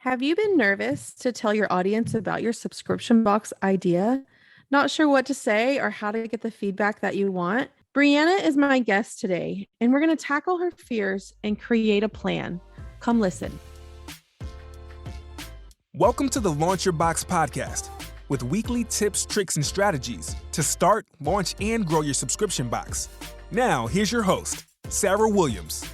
Have you been nervous to tell your audience about your subscription box idea? Not sure what to say or how to get the feedback that you want? BreeAnna is my guest today, and we're going to tackle her fears and create a plan. Come listen. Welcome to the Launch Your Box podcast with weekly tips, tricks, and strategies to start, launch, and grow your subscription box. Now, here's your host, Sarah Williams.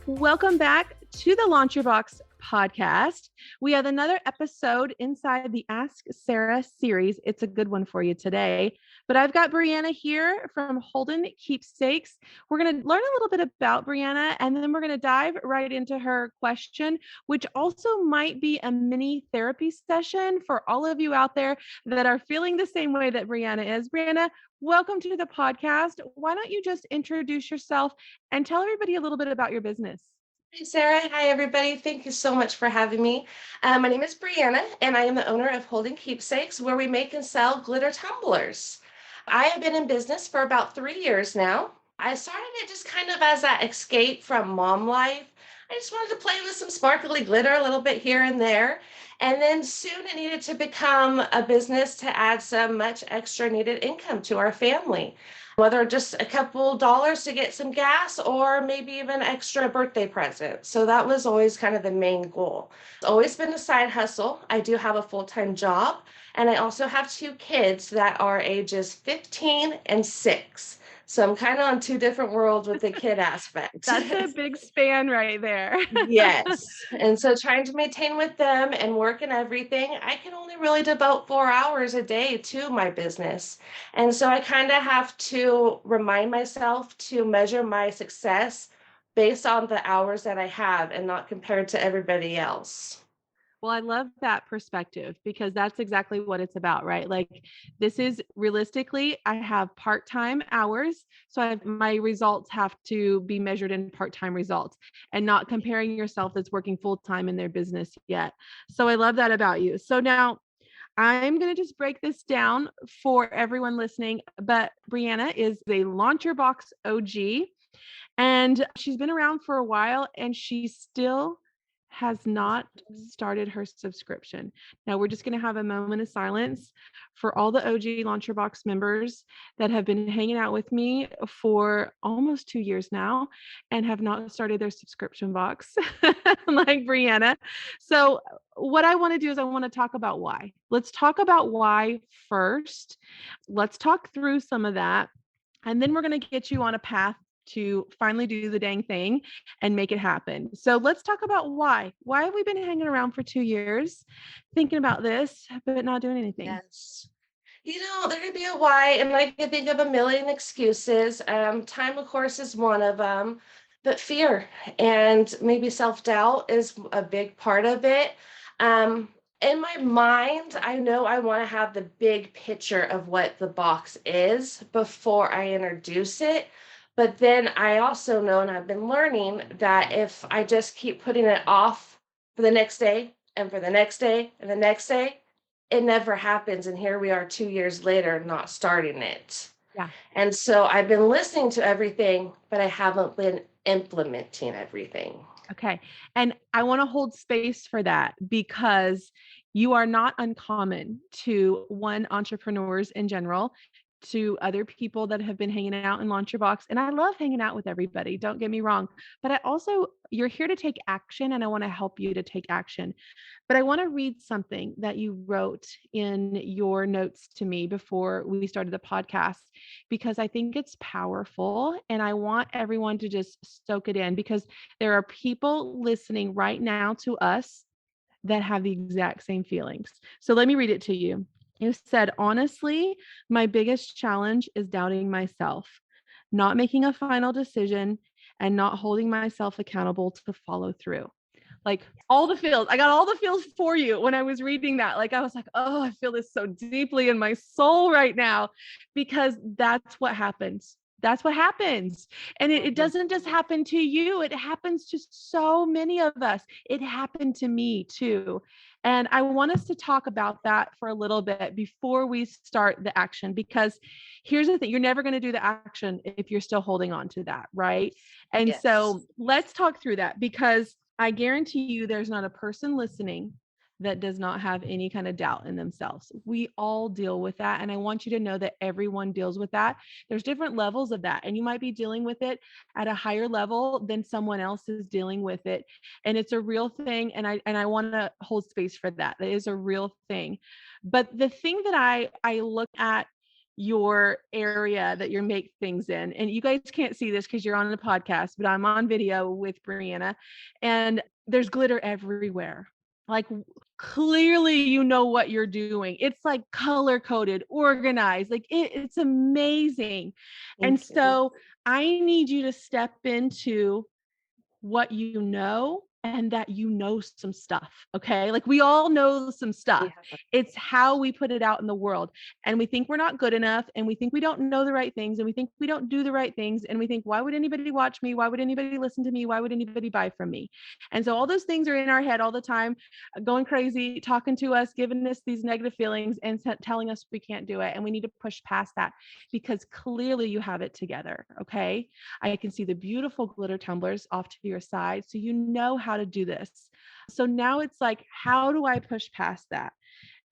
Welcome back to the Launch Your Box podcast. We have another episode inside the Ask Sarah series. It's a good one for you today. But I've got BreeAnna here from Holden Keepsakes. We're going to learn a little bit about BreeAnna, and then we're going to dive right into her question, which also might be a mini therapy session for all of you out there that are feeling the same way that BreeAnna is. BreeAnna, welcome to the podcast. Why don't you just introduce yourself and tell everybody a little bit about your business? Hey, Sarah. Hi, everybody. Thank you so much for having me. My name is BreeAnna, and I am the owner of Holden Keepsakes, where we make and sell glitter tumblers. I have been in business for about 3 years now. I started it just kind of as that escape from mom life. I just wanted to play with some sparkly glitter a little bit here and there. And then soon it needed to become a business to add some much extra needed income to our family, whether just a couple dollars to get some gas or maybe even extra birthday present. So that was always kind of the main goal. It's always been a side hustle. I do have a full-time job, and I also have 2 kids that are ages 15 and 6. So I'm kind of on 2 different worlds with the kid aspect. That's a big span right there. Yes. And so trying to maintain with them and work and everything, I can only really devote 4 hours a day to my business. And so I kind of have to remind myself to measure my success based on the hours that I have and not compared to everybody else. Well, I love that perspective because that's exactly what it's about, right? Like this is realistically, I have part-time hours. So my results have to be measured in part-time results and not comparing yourself that's working full-time in their business yet. So I love that about you. So now I'm going to just break this down for everyone listening, but BreeAnna is a Launch Your Box OG, and she's been around for a while and she still has not started her subscription. Now we're just going to have a moment of silence for all the OG Launch Your Box members that have been hanging out with me for almost 2 years now and have not started their subscription box like BreeAnna. So what I want to do is I want to talk about why. Let's talk about why first. Let's talk through some of that. And then we're going to get you on a path to finally do the dang thing and make it happen. So let's talk about why. Why have we been hanging around for 2 years thinking about this, but not doing anything? Yes. There could be a why, and I can think of a million excuses. Time, of course, is one of them, but fear and maybe self-doubt is a big part of it. In my mind, I know I want to have the big picture of what the box is before I introduce it. But then I also know, and I've been learning, that if I just keep putting it off for the next day and for the next day and the next day, it never happens. And here we are 2 years later, not starting it. Yeah. And so I've been listening to everything, but I haven't been implementing everything. Okay. And I want to hold space for that because you are not uncommon to entrepreneurs in general, to other people that have been hanging out in Launch Your Box. And I love hanging out with everybody. Don't get me wrong. But you're here to take action and I want to help you to take action. But I want to read something that you wrote in your notes to me before we started the podcast, because I think it's powerful and I want everyone to just soak it in because there are people listening right now to us that have the exact same feelings. So let me read it to you. You said, honestly, my biggest challenge is doubting myself, not making a final decision, and not holding myself accountable to follow through. Like all the feels, I got all the feels for you when I was reading that. Like I was like, oh, I feel this so deeply in my soul right now, because that's what happens. That's what happens. And it doesn't just happen to you. It happens to so many of us. It happened to me too. And I want us to talk about that for a little bit before we start the action, because here's the thing. You're never going to do the action if you're still holding on to that. Right. And Yes. so let's talk through that, because I guarantee you there's not a person listening that does not have any kind of doubt in themselves. We all deal with that. And I want you to know that everyone deals with that. There's different levels of that. And you might be dealing with it at a higher level than someone else is dealing with it. And it's a real thing. And I want to hold space for that. That is a real thing. But the thing that I look at your area that you make things in, and you guys can't see this because you're on the podcast, but I'm on video with BreeAnna, and there's glitter everywhere. Like, clearly you know what you're doing. It's like color coded, organized, like it's amazing. And Thank you. so I need you to step into what you know, and that you know some stuff. Okay. Like, we all know some stuff. Yeah. It's how we put it out in the world. And we think we're not good enough. And we think we don't know the right things. And we think we don't do the right things. And we think, why would anybody watch me? Why would anybody listen to me? Why would anybody buy from me? And so all those things are in our head all the time, going crazy, talking to us, giving us these negative feelings and telling us we can't do it. And we need to push past that, because clearly you have it together. Okay. I can see the beautiful glitter tumblers off to your side. So you know how to do this. So now it's like, how do I push past that?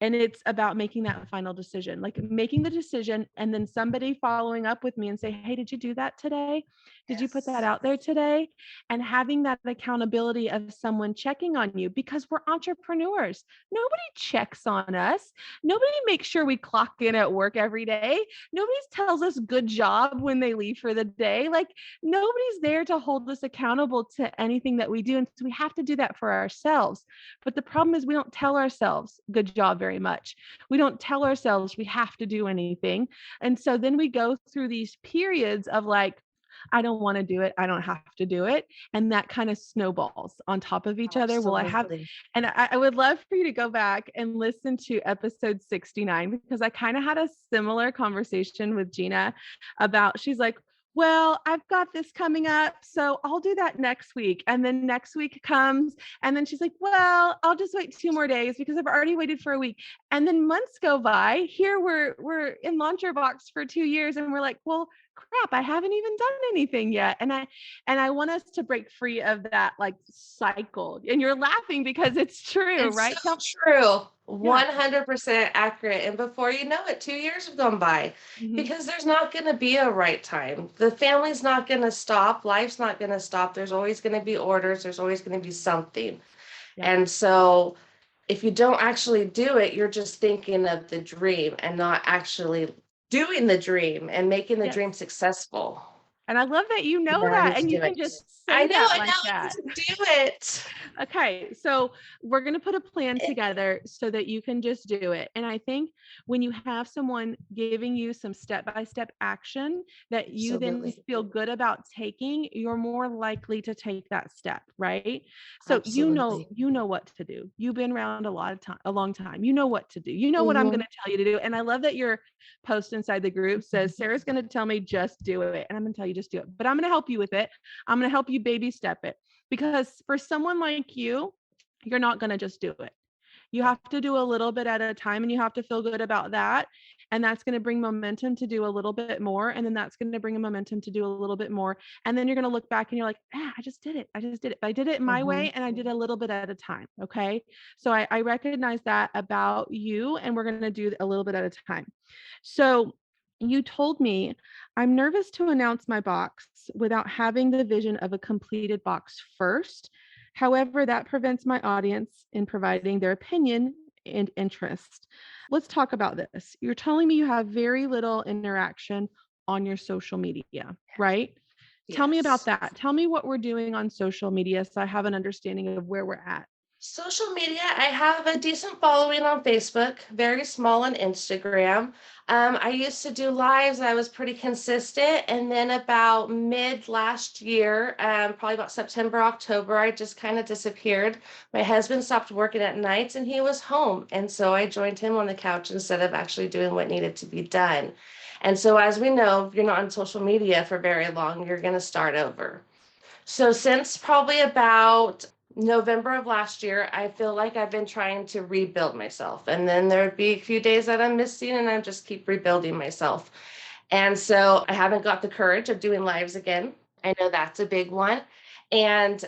And it's about making that final decision, like making the decision and then somebody following up with me and say, hey, did you do that today? Did you put that Yes. out there today? And having that accountability of someone checking on you, because we're entrepreneurs. Nobody checks on us. Nobody makes sure we clock in at work every day. Nobody tells us good job when they leave for the day. Like, nobody's there to hold us accountable to anything that we do. And so we have to do that for ourselves. But the problem is we don't tell ourselves good job very much. We don't tell ourselves we have to do anything. And so then we go through these periods of like, I don't want to do it. I don't have to do it. And that kind of snowballs on top of each other. Well, Absolutely. and I would love for you to go back and listen to episode 69, because I kind of had a similar conversation with Gina about, she's like, well, I've got this coming up, so I'll do that next week. And then next week comes, and then she's like, well, I'll just wait 2 more days because I've already waited for a week. And then months go by. Here we're in Launcher Box for 2 years, and we're like, well, crap, I haven't even done anything yet. And I want us to break free of that like cycle. And you're laughing because it's true, It's right? so true. Yeah. 100% accurate. And before you know it, 2 years have gone by Mhm. because there's not going to be a right time. The family's not going to stop. Life's not going to stop. There's always going to be orders. There's always going to be something. Yep. And so if you don't actually do it, you're just thinking of the dream and not actually doing the dream and making the Yes. dream successful. And I love that you know Yeah, I that need to and you do can it. just I say know, that I know, like I need that. to do it. Okay, so we're going to put a plan together so that you can just do it. And I think when you have someone giving you some step-by-step action that you then Absolutely. feel good about taking, you're more likely to take that step, right? So Absolutely. you know what to do. You've been around a lot of time, a long time. You know what to do. You know what I'm going Mhm. to tell you to do. And I love that your post inside the group says, Sarah's going to tell me just do it. And I'm going to tell you just do it. But I'm going to help you with it. I'm going to help you baby step it. Because for someone like you, you're not going to just do it. You have to do a little bit at a time, and you have to feel good about that. And that's going to bring momentum to do a little bit more. And then that's going to bring a momentum to do a little bit more. And then you're going to look back and you're like, I just did it. I just did it. But I did it my Mhm. way, and I did a little bit at a time. Okay. So I recognize that about you, and we're going to do a little bit at a time. So you told me, I'm nervous to announce my box without having the vision of a completed box first. However, that prevents my audience in providing their opinion and interest. Let's talk about this. You're telling me you have very little interaction on your social media, right? Tell me about Yes. that. Tell me what we're doing on social media so I have an understanding of where we're at. Social media, I have a decent following on Facebook, very small on Instagram. I used to do lives, I was pretty consistent. And then about mid last year, probably about September, October, I just kind of disappeared. My husband stopped working at nights and he was home. And so I joined him on the couch instead of actually doing what needed to be done. And so, as we know, if you're not on social media for very long, you're going to start over. So since probably about November of last year, I feel like I've been trying to rebuild myself. And then there'd be a few days that I'm missing and I just keep rebuilding myself. And so I haven't got the courage of doing lives again. I know that's a big one. And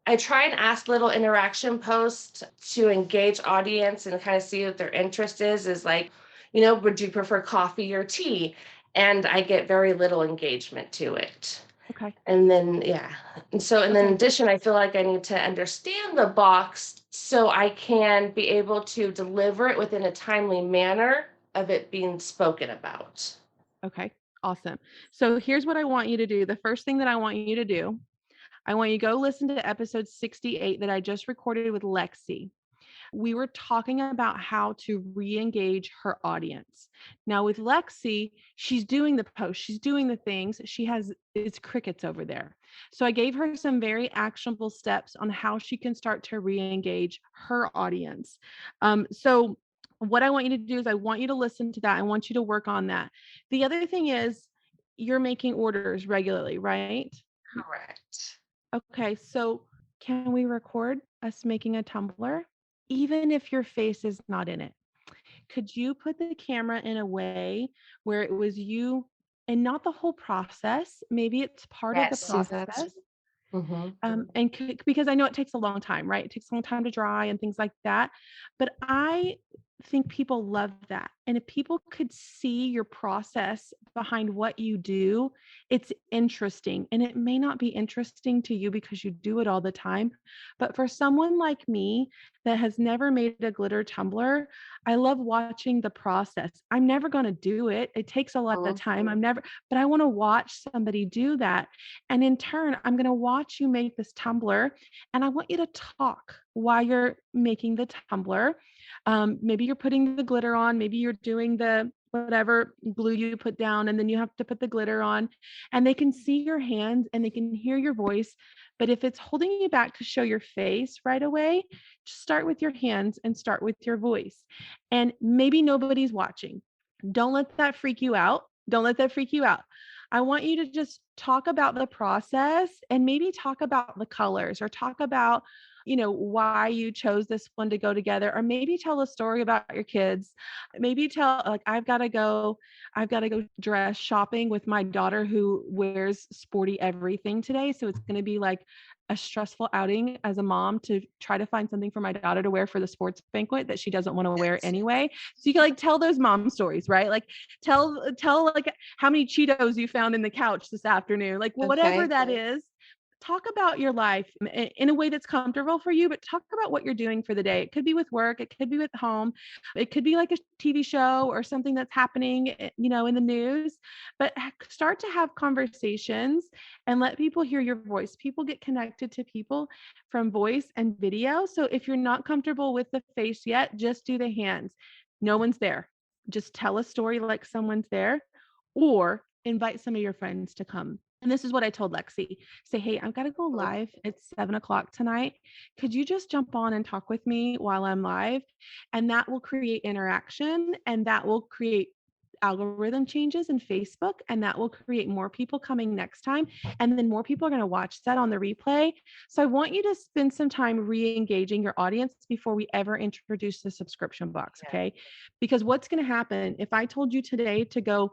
I try and ask little interaction posts to engage audience and kind of see what their interest is like, would you prefer coffee or tea? And I get very little engagement to it. Okay. And then, yeah. And then in Okay. addition, I feel like I need to understand the box so I can be able to deliver it within a timely manner of it being spoken about. Okay. Awesome. So here's what I want you to do. The first thing that I want you to do, I want you to go listen to episode 68 that I just recorded with Lexi. We were talking about how to re-engage her audience. Now with Lexi, she's doing the post, she's doing the things, she has it's crickets over there. So I gave her some very actionable steps on how she can start to re-engage her audience. So what I want you to do is I want you to listen to that. I want you to work on that. The other thing is you're making orders regularly, right? Correct. Okay, so can we record us making a tumbler? Even if your face is not in it. Could you put the camera in a way where it was you and not the whole process? Maybe it's part of the Yes, that's process. mhm. And because I know it takes a long time, right? It takes a long time to dry and things like that. But I think people love that. And if people could see your process behind what you do, it's interesting. And it may not be interesting to you because you do it all the time. But for someone like me that has never made a glitter tumbler, I love watching the process. I'm never going to do it. It takes a lot of Mhm. time. But I want to watch somebody do that. And in turn, I'm going to watch you make this tumbler and I want you to talk while you're making the tumbler. Maybe you're putting the glitter on, maybe you're doing the whatever glue you put down, and then you have to put the glitter on, and they can see your hands and they can hear your voice. But if it's holding you back to show your face right away, just start with your hands and start with your voice. And maybe nobody's watching. Don't let that freak you out. Don't let that freak you out. I want you to just talk about the process and maybe talk about the colors or talk about, why you chose this one to go together, or maybe tell a story about your kids. Maybe tell like I've got to go dress shopping with my daughter who wears sporty everything today. So it's going to be like a stressful outing as a mom to try to find something for my daughter to wear for the sports banquet that she doesn't want to wear Yes. anyway. So you can like tell those mom stories, right? Like tell like how many Cheetos you found in the couch this afternoon, like whatever Okay. that is. Talk about your life in a way that's comfortable for you, but talk about what you're doing for the day. It could be with work, it could be with home, it could be like a TV show or something that's happening, in the news. But start to have conversations and let people hear your voice. People get connected to people from voice and video. So if you're not comfortable with the face yet, just do the hands. No one's there. Just tell a story like someone's there, or invite some of your friends to come. And this is what I told Lexi. Say, hey, I've got to go Mhm. live at 7 o'clock tonight. Could you just jump on and talk with me while I'm live? And that will create interaction and that will create algorithm changes in Facebook, and that will create more people coming next time. And then more people are going to watch that on the replay. So I want you to spend some time re-engaging your audience before we ever introduce the subscription box. Yeah. Okay. Because what's going to happen if I told you today to go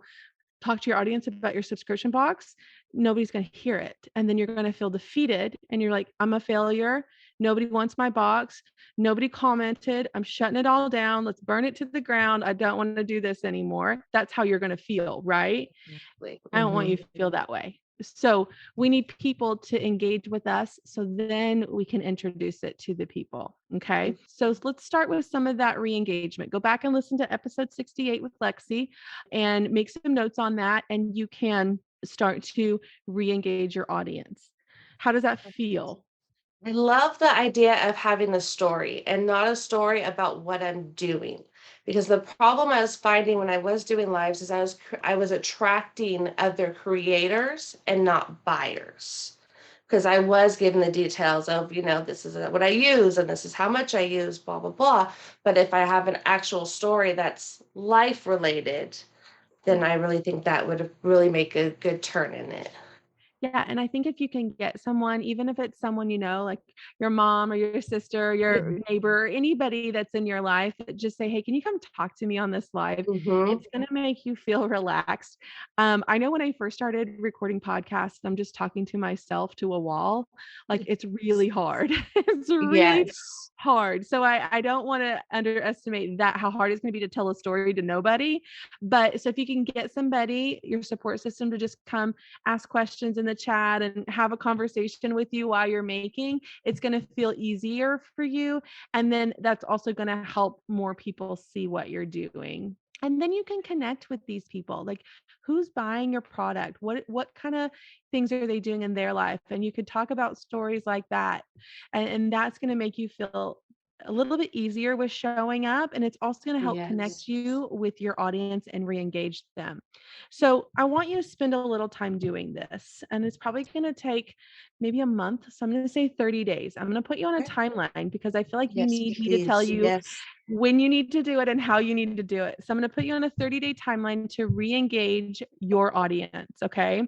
talk to your audience about your subscription box, nobody's going to hear it. And then you're going to feel defeated and you're like, I'm a failure. Nobody wants my box. Nobody commented. I'm shutting it all down. Let's burn it to the ground. I don't want to do this anymore. That's how you're going to feel, right? Exactly. I don't want you to feel that way. So we need people to engage with us so then we can introduce it to the people. Okay. Mhm. So let's start with some of that re-engagement. Go back and listen to episode 68 with Lexi and make some notes on that. And you can start to re-engage your audience. How does that feel? I love the idea of having a story and not a story about what I'm doing. Because the problem I was finding when I was doing lives is I was attracting other creators and not buyers. Because I was given the details of, this is what I use and this is how much I use, blah, blah, blah. But if I have an actual story that's life related, then I really think that would really make a good turn in it. Yeah, and I think if you can get someone, even if it's someone you know, like your mom or your sister, your neighbor, or anybody that's in your life, just say, "Hey, can you come talk to me on this live?" Mm-hmm. It's gonna make you feel relaxed. I know when I first started recording podcasts, I'm just talking to myself to a wall. Like it's really hard. It's really Yes. hard. So I don't want to underestimate that how hard it's going to be to tell a story to nobody. But so if you can get somebody, your support system to just come ask questions in the chat and have a conversation with you while you're making, it's going to feel easier for you. And then that's also going to help more people see what you're doing. And then you can connect with these people. Like who's buying your product? What kind of things are they doing in their life? And you could talk about stories like that. And that's going to make you feel a little bit easier with showing up. And it's also going to help Yes. connect you with your audience and re-engage them. So I want you to spend a little time doing this. And it's probably going to take maybe a month. So I'm going to say 30 days. I'm going to put you on a Okay. timeline because I feel like you Yes, need me to tell please. you Yes. when you need to do it and how you need to do it. So I'm going to put you on a 30-day timeline to re-engage your audience. Okay.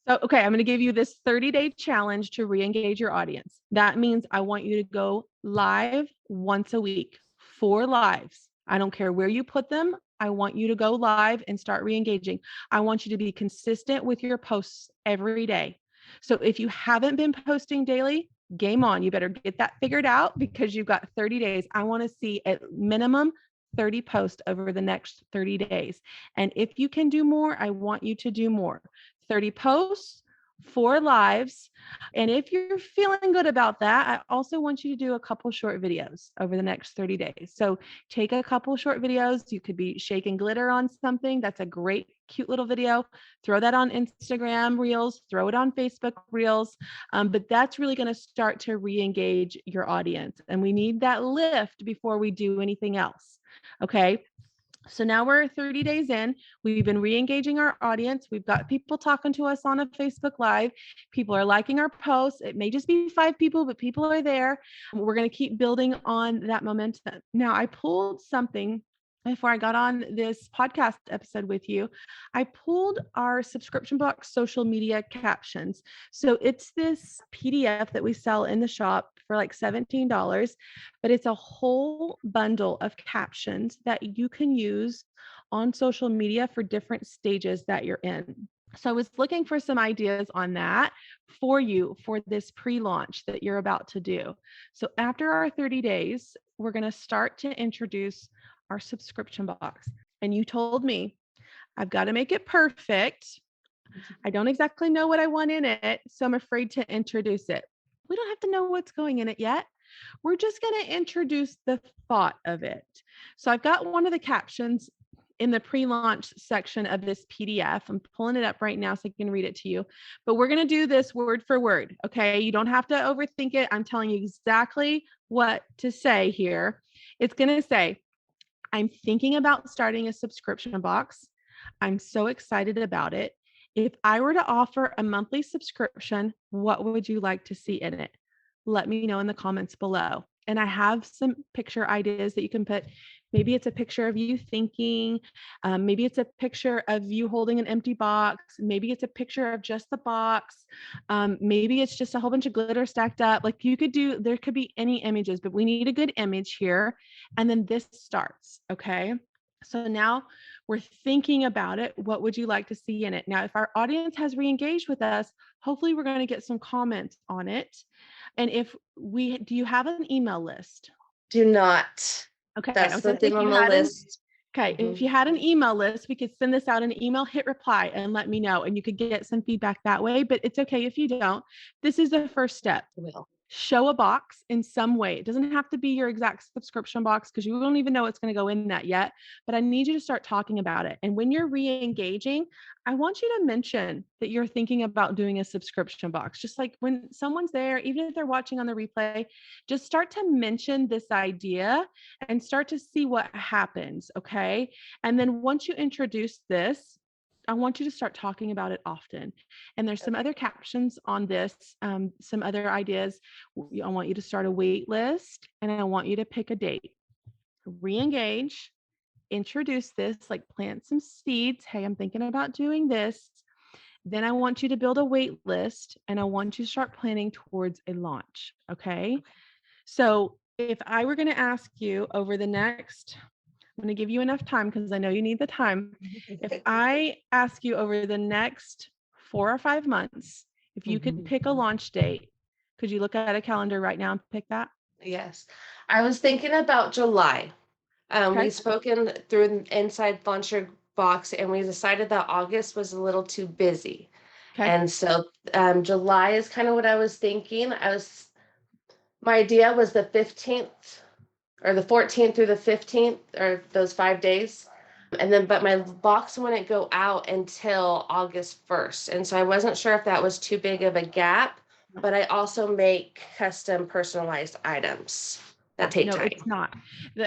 So, okay, I'm going to give you this 30-day challenge to re-engage your audience. That means I want you to go live once a week, 4 lives. I don't care where you put them. I want you to go live and start re-engaging. I want you to be consistent with your posts every day. So if you haven't been posting daily, game on. You better get that figured out because you've got 30 days. I want to see at minimum 30 posts over the next 30 days. And if you can do more, I want you to do more. 30 posts, 4 lives. And if you're feeling good about that, I also want you to do a couple short videos over the next 30 days. So take a couple short videos. You could be shaking glitter on something. That's a great, cute little video. Throw that on Instagram Reels, throw it on Facebook Reels. But that's really going to start to re engage your audience. And we need that lift before we do anything else. Okay. So now we're 30 days in. We've been re-engaging our audience. We've got people talking to us on a Facebook Live. People are liking our posts. It may just be 5 people, but people are there. We're going to keep building on that momentum. Now, I pulled something before I got on this podcast episode with you. I pulled our subscription box social media captions. So it's this PDF that we sell in the shop for like $17, but it's a whole bundle of captions that you can use on social media for different stages that you're in. So I was looking for some ideas on that for you for this pre-launch that you're about to do. So after our 30 days, we're going to start to introduce our subscription box. And you told me I've got to make it perfect. I don't exactly know what I want in it, so I'm afraid to introduce it. We don't have to know what's going in it yet. We're just going to introduce the thought of it. So I've got one of the captions in the pre-launch section of this PDF. I'm pulling it up right now so I can read it to you. But we're going to do this word for word. Okay. You don't have to overthink it. I'm telling you exactly what to say here. It's going to say, I'm thinking about starting a subscription box. I'm so excited about it. If I were to offer a monthly subscription, what would you like to see in it? Let me know in the comments below. And I have some picture ideas that you can put. Maybe it's a picture of you thinking. Maybe it's a picture of you holding an empty box. Maybe it's a picture of just the box. Maybe it's just a whole bunch of glitter stacked up. Like you could do, there could be any images, but we need a good image here. And then this starts. Okay. So now we're thinking about it. What would you like to see in it? Now, if our audience has re-engaged with us, hopefully we're going to get some comments on it. And if we, do you have an email list? Do not. Okay. I That's was the going to say thing if on you the had an, list. okay, if Mhm. you had an email list, we could send this out an email, hit reply and let me know. And you could get some feedback that way, but it's okay if you don't. This is the first step. Will. Show a box in some way. It doesn't have to be your exact subscription box because you don't even know what's going to go in that yet. But I need you to start talking about it. And when you're re-engaging, I want you to mention that you're thinking about doing a subscription box. Just like when someone's there, even if they're watching on the replay, just start to mention this idea and start to see what happens. Okay. And then once you introduce this, I want you to start talking about it often. And there's some other captions on this, some other ideas. I want you to start a wait list and I want you to pick a date. Re-engage, introduce this, like plant some seeds. Hey, I'm thinking about doing this. Then I want you to build a wait list and I want you to start planning towards a launch. Okay. So if I were going to ask you over the next, I'm going to give you enough time because I know you need the time. If Okay. I ask you over the next 4 or 5 months, if you could pick a launch date, could you look at a calendar right now and pick that? Yes. I was thinking about July. Okay. We've spoken through an inside launcher box, and we decided that August was a little too busy. Okay. And so July is kind of what I was thinking. My idea was the 15th or the 14th through the 15th, or those 5 days. And then, but my box wouldn't go out until August 1st. And so I wasn't sure if that was too big of a gap, but I also make custom personalized items that Yeah, take no, time. it's not.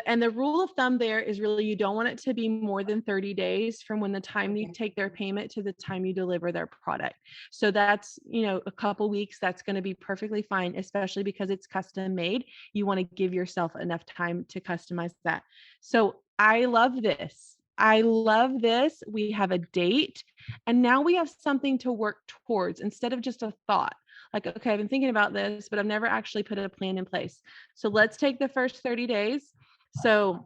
And the rule of thumb there is really you don't want it to be more than 30 days from when the time you Okay. take their payment to the time you deliver their product. So that's, a couple weeks, that's going to be perfectly fine, especially because it's custom made. You want to give yourself enough time to customize that. So I love this. I love this. We have a date and now we have something to work towards instead of just a thought. Like, okay, I've been thinking about this, but I've never actually put a plan in place. So let's take the first 30 days. So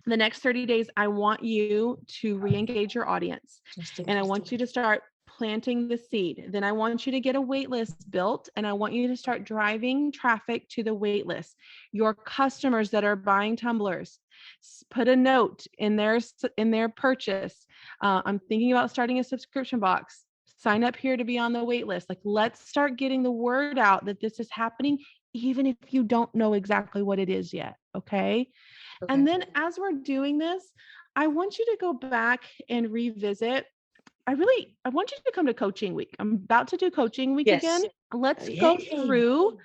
the next 30 days, I want you to re-engage your audience Just and I interesting. want you to start planting the seed. Then I want you to get a wait list built and I want you to start driving traffic to the wait list. Your customers that are buying tumblers, put a note in their purchase. I'm thinking about starting a subscription box. Sign up here to be on the wait list. Like, let's start getting the word out that this is happening, even if you don't know exactly what it is yet. Okay. Okay. And then as we're doing this, I want you to go back and revisit. I want you to come to coaching week. I'm about to do coaching week again. Yes. Let's go Yay. through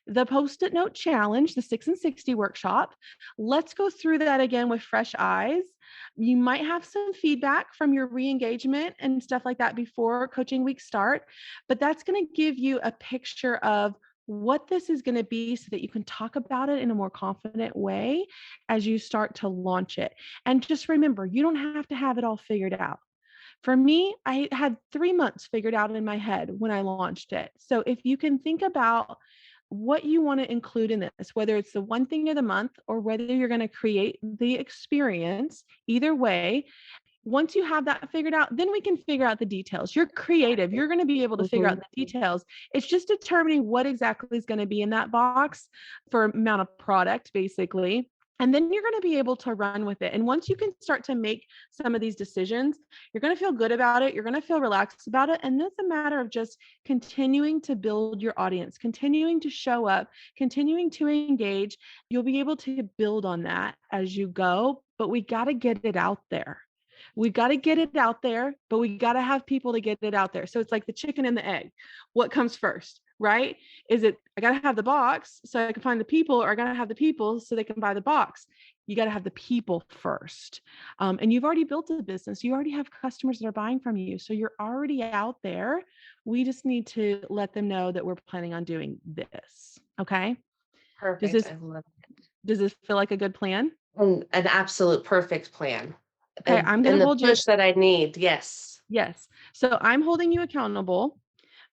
the post-it note challenge, the 6 and 60 workshop. Let's go through that again with fresh eyes. You might have some feedback from your re-engagement and stuff like that before coaching week start, but that's going to give you a picture of what this is going to be so that you can talk about it in a more confident way as you start to launch it. And just remember, you don't have to have it all figured out. For me, I had 3 months figured out in my head when I launched it. So if you can think about what you want to include in this, whether it's the one thing of the month or whether you're going to create the experience, either way, once you have that figured out, then we can figure out the details. You're creative. You're going to be able to figure out Mhm. the details. It's just determining what exactly is going to be in that box for amount of product, basically. And then you're going to be able to run with it. And once you can start to make some of these decisions, you're going to feel good about it. You're going to feel relaxed about it. And it's a matter of just continuing to build your audience, continuing to show up, continuing to engage. You'll be able to build on that as you go, but we got to get it out there. We got to get it out there, but we got to have people to get it out there. So it's like the chicken and the egg. What comes first, right? Is it, I got to have the box so I can find the people, or I got to have the people so they can buy the box? You got to have the people first. And you've already built a business. You already have customers that are buying from you. So you're already out there. We just need to let them know that we're planning on doing this. Okay. Does Perfect. this, I love does this feel like a good plan? an absolute perfect plan. Okay. I'm going And to the hold you. push that I need. Yes. Yes. So I'm holding you accountable.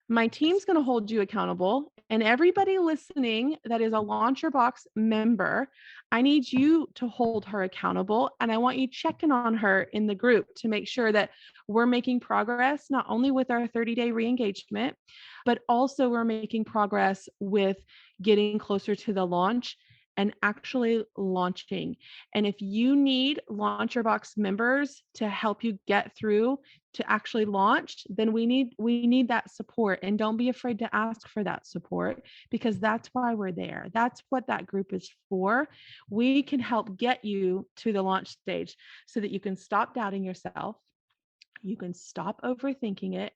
My team's going to hold you accountable. And everybody listening that is a Launcher Box member, I need you to hold her accountable. And I want you checking on her in the group to make sure that we're making progress, not only with our 30-day re-engagement, but also we're making progress with getting closer to the launch and actually launching. And if you need Launcher Box members to help you get through to actually launch, then we need that support. And don't be afraid to ask for that support, because that's why we're there. That's what that group is for. We can help get you to the launch stage so that you can stop doubting yourself. You can stop overthinking it.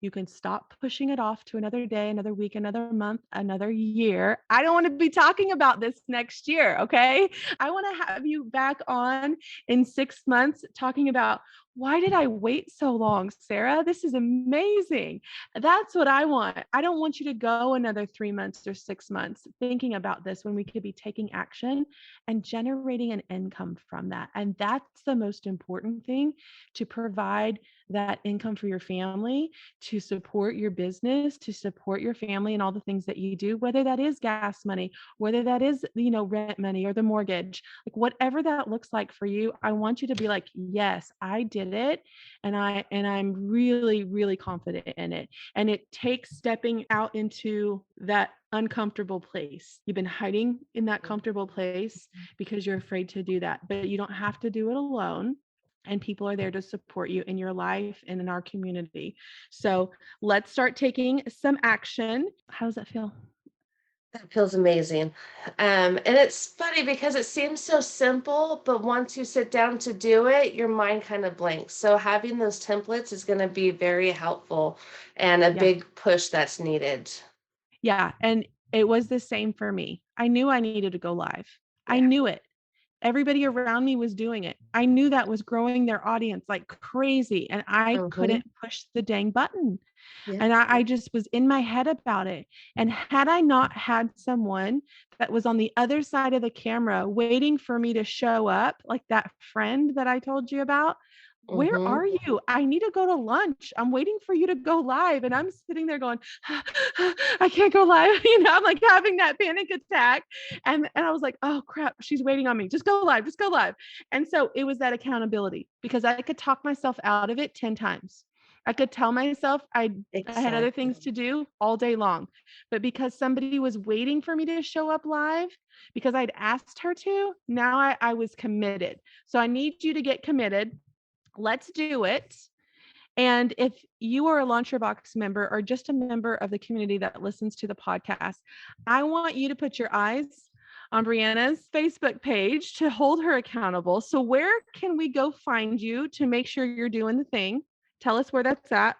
You can stop pushing it off to another day, another week, another month, another year. I don't want to be talking about this next year. Okay. I want to have you back on in 6 months talking about, why did I wait so long, Sarah? This is amazing. That's what I want. I don't want you to go another 3 months or 6 months thinking about this when we could be taking action and generating an income from that. And that's the most important thing, to provide that income for your family, to support your business, to support your family and all the things that you do, whether that is gas money, whether that is, rent money or the mortgage, like whatever that looks like for you, I want you to be like, yes, I did it. And I'm really, really confident in it. And it takes stepping out into that uncomfortable place. You've been hiding in that comfortable place because you're afraid to do that, but you don't have to do it alone. And people are there to support you in your life and in our community. So let's start taking some action. How does that feel? That feels amazing. And it's funny because it seems so simple, but once you sit down to do it, your mind kind of blanks. So having those templates is going to be very helpful and a Yeah. big push that's needed. Yeah. And it was the same for me. I knew I needed to go live. I Yeah. knew it. Everybody around me was doing it. I knew that was growing their audience like crazy, and I Hmm. couldn't push the dang button. Yeah. And I just was in my head about it. And had I not had someone that was on the other side of the camera waiting for me to show up, like that friend that I told you about, where Hmm. are you? I need to go to lunch. I'm waiting for you to go live. And I'm sitting there going, I can't go live. I'm like having that panic attack. And I was like, oh crap, she's waiting on me. Just go live, just go live. And so it was that accountability, because I could talk myself out of it 10 times. I could tell myself I had other things Exactly. to do all day long. But because somebody was waiting for me to show up live, because I'd asked her to, now I was committed. So I need you to get committed. Let's do it. And if you are a Launch Your Box member or just a member of the community that listens to the podcast, I want you to put your eyes on BreeAnna's Facebook page to hold her accountable. So where can we go find you to make sure you're doing the thing? Tell us where that's at.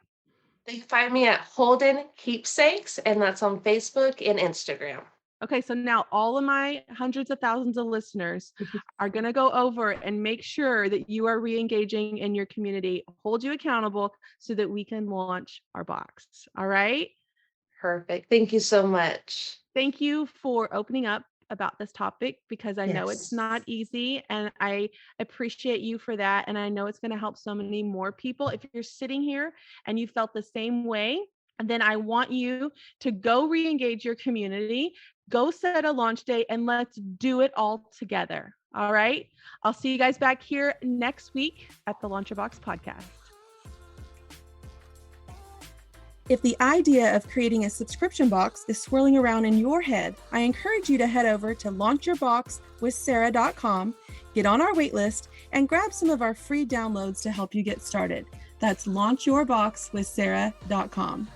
You can find me at Holden Keepsakes, and that's on Facebook and Instagram. Okay, so now all of my hundreds of thousands of listeners are going to go over and make sure that you are re-engaging in your community, hold you accountable so that we can launch our box. All right. Perfect. Thank you so much. Thank you for opening up about this topic, because I know it's Yes. not easy, and I appreciate you for that. And I know it's going to help so many more people. If you're sitting here and you felt the same way, then I want you to go re-engage your community, go set a launch date, and let's do it all together. All right. I'll see you guys back here next week at the Launch Your Box podcast. If the idea of creating a subscription box is swirling around in your head, I encourage you to head over to launchyourboxwithsarah.com, get on our waitlist, and grab some of our free downloads to help you get started. That's launchyourboxwithsarah.com.